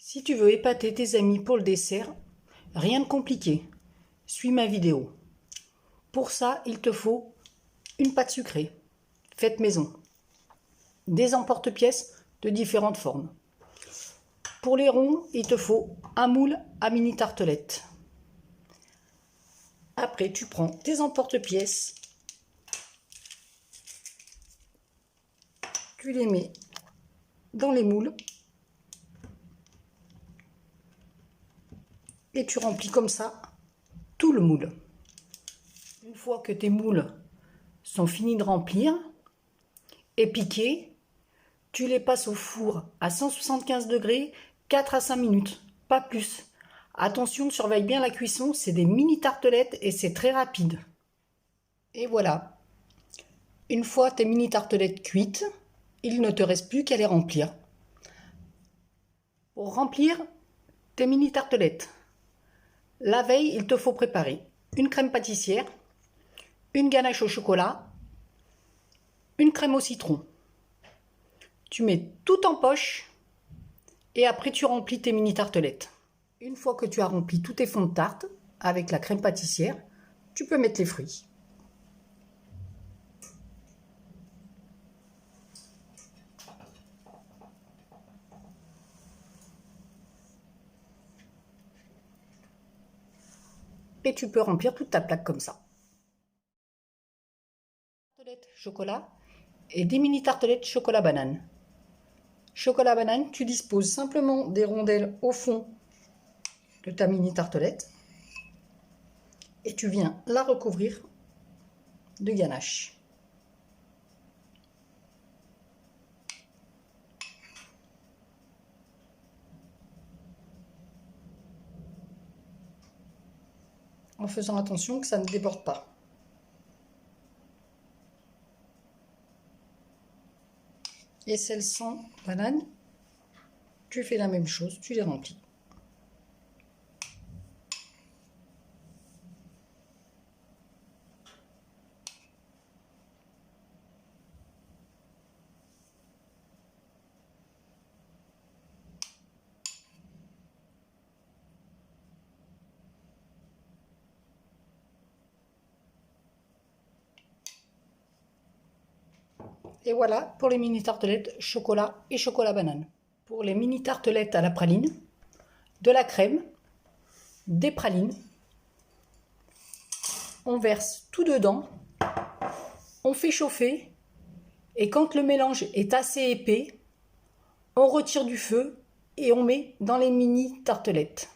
Si tu veux épater tes amis pour le dessert, rien de compliqué. Suis ma vidéo. Pour ça, il te faut une pâte sucrée, faite maison, des emporte-pièces de différentes formes. Pour les ronds, il te faut un moule à mini tartelette. Après, tu prends tes emporte-pièces, tu les mets dans les moules et tu remplis comme ça tout le moule. Une fois que tes moules sont finis de remplir et piqués, tu les passes au four à 175 degrés, 4 à 5 minutes, pas plus. Attention, surveille bien la cuisson, c'est des mini tartelettes et c'est très rapide. Et voilà, une fois tes mini tartelettes cuites, il ne te reste plus qu'à les remplir. Pour remplir tes mini tartelettes, la veille, il te faut préparer une crème pâtissière, une ganache au chocolat, une crème au citron. Tu mets tout en poche et après tu remplis tes mini tartelettes. Une fois que tu as rempli tous tes fonds de tarte avec la crème pâtissière, tu peux mettre les fruits. Et tu peux remplir toute ta plaque comme ça. Tartelettes chocolat et des mini tartelettes chocolat banane. Chocolat banane, tu disposes simplement des rondelles au fond de ta mini tartelette et tu viens la recouvrir de ganache. En faisant attention que ça ne déborde pas. Et celles sans banane, tu fais la même chose, tu les remplis. Et voilà pour les mini tartelettes chocolat et chocolat banane. Pour les mini tartelettes à la praline, de la crème, des pralines, on verse tout dedans, on fait chauffer et quand le mélange est assez épais, on retire du feu et on met dans les mini tartelettes.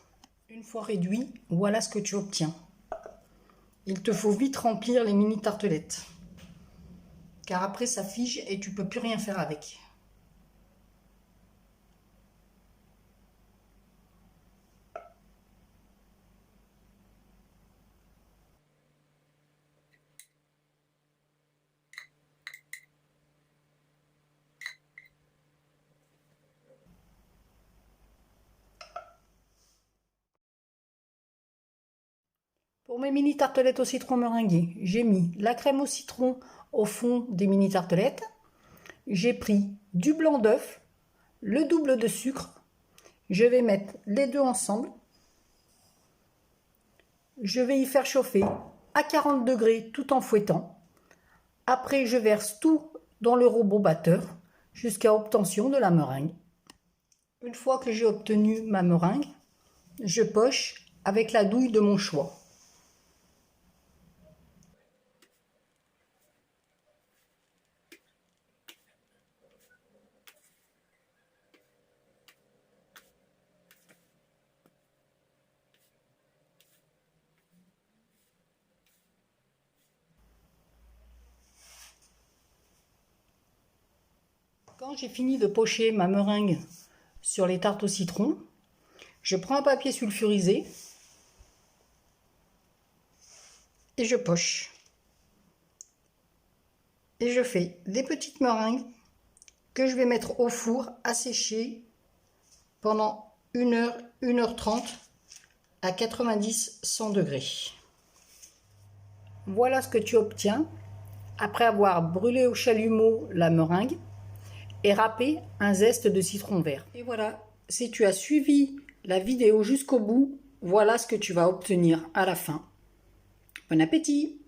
Une fois réduit, voilà ce que tu obtiens. Il te faut vite remplir les mini tartelettes, car après ça fige et tu peux plus rien faire avec. Pour mes mini tartelettes au citron meringuées, j'ai mis la crème au citron au fond des mini tartelettes. J'ai pris du blanc d'œuf, le double de sucre. Je vais mettre les deux ensemble. Je vais y faire chauffer à 40 degrés tout en fouettant. Après, je verse tout dans le robot batteur jusqu'à obtention de la meringue. Une fois que j'ai obtenu ma meringue, je poche avec la douille de mon choix. Quand j'ai fini de pocher ma meringue sur les tartes au citron, je prends un papier sulfurisé et je poche. Et je fais des petites meringues que je vais mettre au four à sécher pendant 1 heure, 1h30 à 90-100 degrés. Voilà ce que tu obtiens après avoir brûlé au chalumeau la meringue et râpé un zeste de citron vert. Et voilà, si tu as suivi la vidéo jusqu'au bout, voilà ce que tu vas obtenir à la fin. Bon appétit!